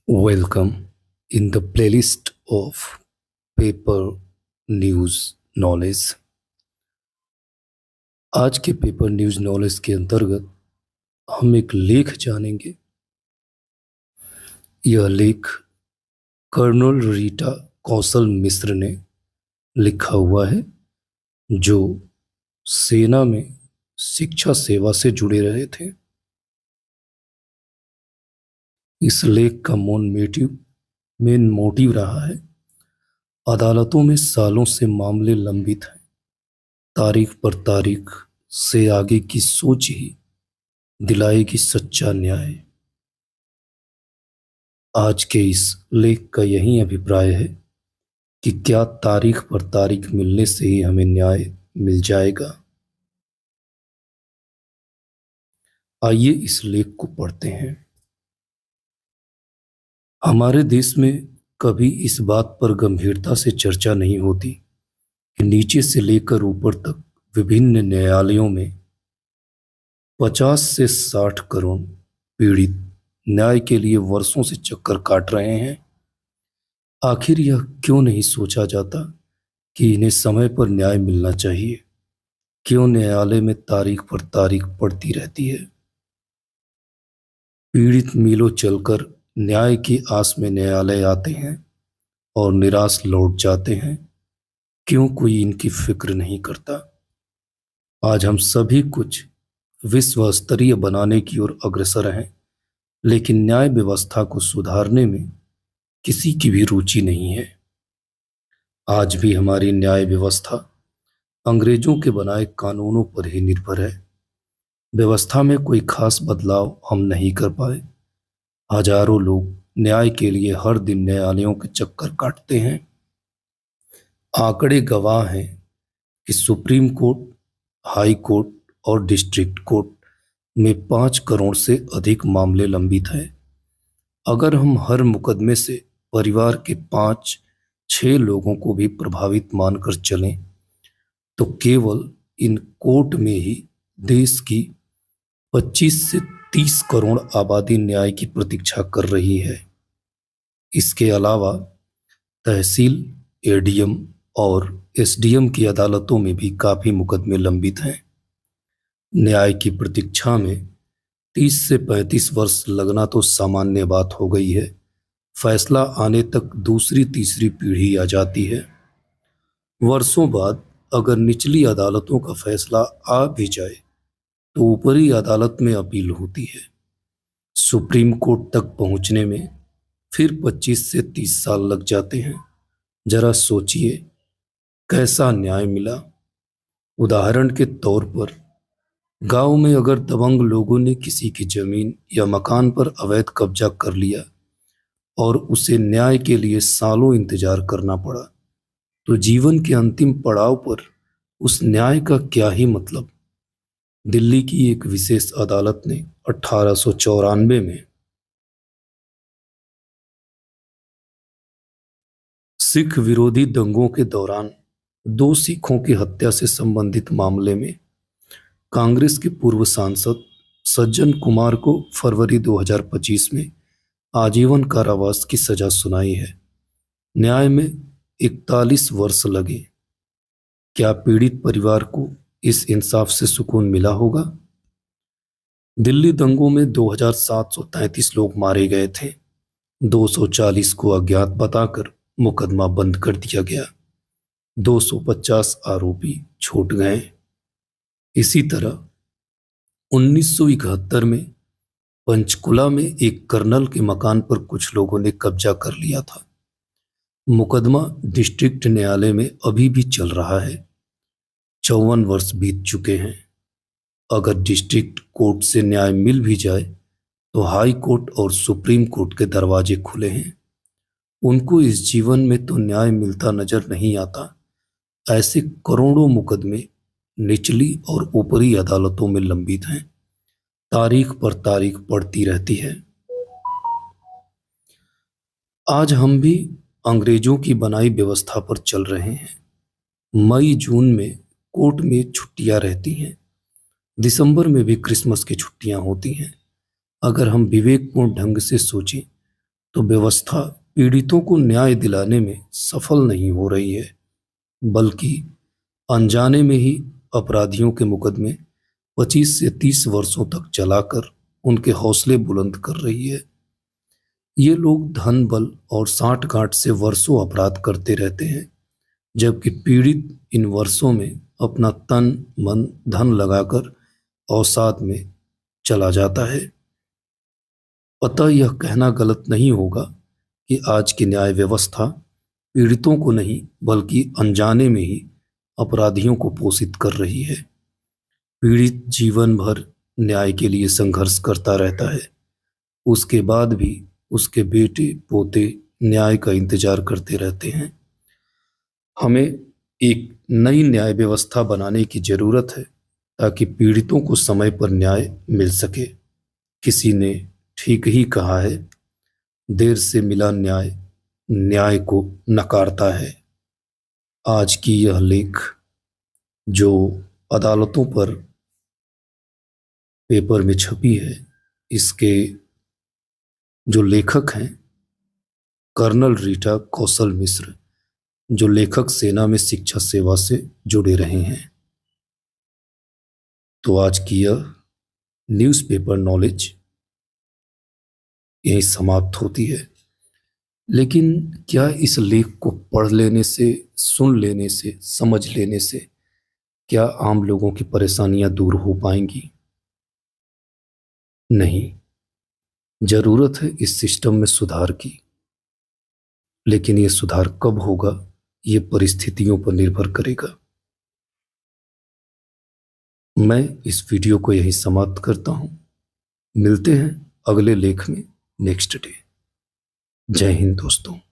Welcome in the playlist of paper news knowledge. आज के paper news knowledge के अंतर्गत हम एक लेख जानेंगे। यह लेख कर्नल रीटा कौशल मिश्र ने लिखा हुआ है, जो सेना में शिक्षा सेवा से जुड़े रहे थे। इस लेख का मेन मोटिव रहा है, अदालतों में सालों से मामले लंबित हैं, तारीख पर तारीख से आगे की सोच ही दिलाएगी सच्चा न्याय। आज के इस लेख का यही अभिप्राय है कि क्या तारीख पर तारीख मिलने से ही हमें न्याय मिल जाएगा। आइए इस लेख को पढ़ते हैं। हमारे देश में कभी इस बात पर गंभीरता से चर्चा नहीं होती कि नीचे से लेकर ऊपर तक विभिन्न न्यायालयों में 50 से 60 करोड़ पीड़ित न्याय के लिए वर्षों से चक्कर काट रहे हैं। आखिर यह क्यों नहीं सोचा जाता कि इन्हें समय पर न्याय मिलना चाहिए? क्यों न्यायालय में तारीख पर तारीख पड़ती रहती है? पीड़ित मीलों चलकर न्याय की आस में न्यायालय आते हैं और निराश लौट जाते हैं। क्यों कोई इनकी फिक्र नहीं करता? आज हम सभी कुछ विश्व स्तरीय बनाने की ओर अग्रसर हैं, लेकिन न्याय व्यवस्था को सुधारने में किसी की भी रुचि नहीं है। आज भी हमारी न्याय व्यवस्था अंग्रेजों के बनाए कानूनों पर ही निर्भर है। व्यवस्था में कोई खास बदलाव हम नहीं कर पाए। हजारों लोग न्याय के लिए हर दिन न्यायालयों के चक्कर काटते हैं। आंकड़े गवाह हैं कि सुप्रीम कोर्ट, हाई कोर्ट और डिस्ट्रिक्ट कोर्ट में 5 करोड़ से अधिक मामले लंबित हैं। अगर हम हर मुकदमे से परिवार के 5-6 लोगों को भी प्रभावित मानकर चलें, तो केवल इन कोर्ट में ही देश की 25 से 30 करोड़ आबादी न्याय की प्रतीक्षा कर रही है। इसके अलावा तहसील, एडीएम और एसडीएम की अदालतों में भी काफी मुकदमे लंबित हैं। न्याय की प्रतीक्षा में 30 से 35 वर्ष लगना तो सामान्य बात हो गई है। फैसला आने तक दूसरी तीसरी पीढ़ी आ जाती है। वर्षों बाद अगर निचली अदालतों का फैसला आ भी जाए तो ऊपरी अदालत में अपील होती है। सुप्रीम कोर्ट तक पहुंचने में फिर 25 से 30 साल लग जाते हैं। जरा सोचिए, कैसा न्याय मिला? उदाहरण के तौर पर गांव में अगर दबंग लोगों ने किसी की जमीन या मकान पर अवैध कब्जा कर लिया और उसे न्याय के लिए सालों इंतजार करना पड़ा, तो जीवन के अंतिम पड़ाव पर उस न्याय का क्या ही मतलब। दिल्ली की एक विशेष अदालत ने 1894 में सिख विरोधी दंगों के दौरान 2 सिखों की हत्या से संबंधित मामले में कांग्रेस के पूर्व सांसद सज्जन कुमार को फरवरी 2025 में आजीवन कारावास की सजा सुनाई है। न्याय में 41 वर्ष लगे। क्या पीड़ित परिवार को इस इंसाफ से सुकून मिला होगा? दिल्ली दंगों में 2733 लोग मारे गए थे। 240 को अज्ञात बताकर मुकदमा बंद कर दिया गया। 250 आरोपी छूट गए। इसी तरह 1971 में पंचकुला में एक कर्नल के मकान पर कुछ लोगों ने कब्जा कर लिया था। मुकदमा डिस्ट्रिक्ट न्यायालय में अभी भी चल रहा है। 54 वर्ष बीत चुके हैं। अगर डिस्ट्रिक्ट कोर्ट से न्याय मिल भी जाए तो हाई कोर्ट और सुप्रीम कोर्ट के दरवाजे खुले हैं। उनको इस जीवन में तो न्याय मिलता नजर नहीं आता। ऐसे करोड़ों मुकदमे निचली और ऊपरी अदालतों में लंबित हैं। तारीख पर तारीख पड़ती रहती है। आज हम भी अंग्रेजों की बनाई व्यवस्था पर चल रहे हैं। मई जून में कोर्ट में छुट्टियां रहती हैं। दिसंबर में भी क्रिसमस की छुट्टियां होती हैं। अगर हम विवेकपूर्ण ढंग से सोचें तो व्यवस्था पीड़ितों को न्याय दिलाने में सफल नहीं हो रही है, बल्कि अनजाने में ही अपराधियों के मुकदमे 25 से 30 वर्षों तक चलाकर उनके हौसले बुलंद कर रही है। ये लोग धन बल और साठ गांठ से वर्षों अपराध करते रहते हैं, जबकि पीड़ित इन वर्षों में अपना तन मन धन लगाकर अवसाद में चला जाता है। अतः यह कहना गलत नहीं होगा कि आज की न्याय व्यवस्था पीड़ितों को नहीं बल्कि अनजाने में ही अपराधियों को पोषित कर रही है। पीड़ित जीवन भर न्याय के लिए संघर्ष करता रहता है, उसके बाद भी उसके बेटे पोते न्याय का इंतजार करते रहते हैं। हमें एक नई न्याय व्यवस्था बनाने की जरूरत है ताकि पीड़ितों को समय पर न्याय मिल सके। किसी ने ठीक ही कहा है, देर से मिला न्याय न्याय को नकारता है। आज की यह लेख जो अदालतों पर पेपर में छपी है, इसके जो लेखक हैं कर्नल रीटा कौशल मिश्र, जो लेखक सेना में शिक्षा सेवा से जुड़े रहे हैं। तो आज की यह न्यूज़पेपर नॉलेज यहीं समाप्त होती है। लेकिन क्या इस लेख को पढ़ लेने से, सुन लेने से, समझ लेने से क्या आम लोगों की परेशानियां दूर हो पाएंगी? नहीं। जरूरत है इस सिस्टम में सुधार की, लेकिन ये सुधार कब होगा ये परिस्थितियों पर निर्भर करेगा। मैं इस वीडियो को यहीं समाप्त करता हूं। मिलते हैं अगले लेख में नेक्स्ट डे। जय हिंद दोस्तों।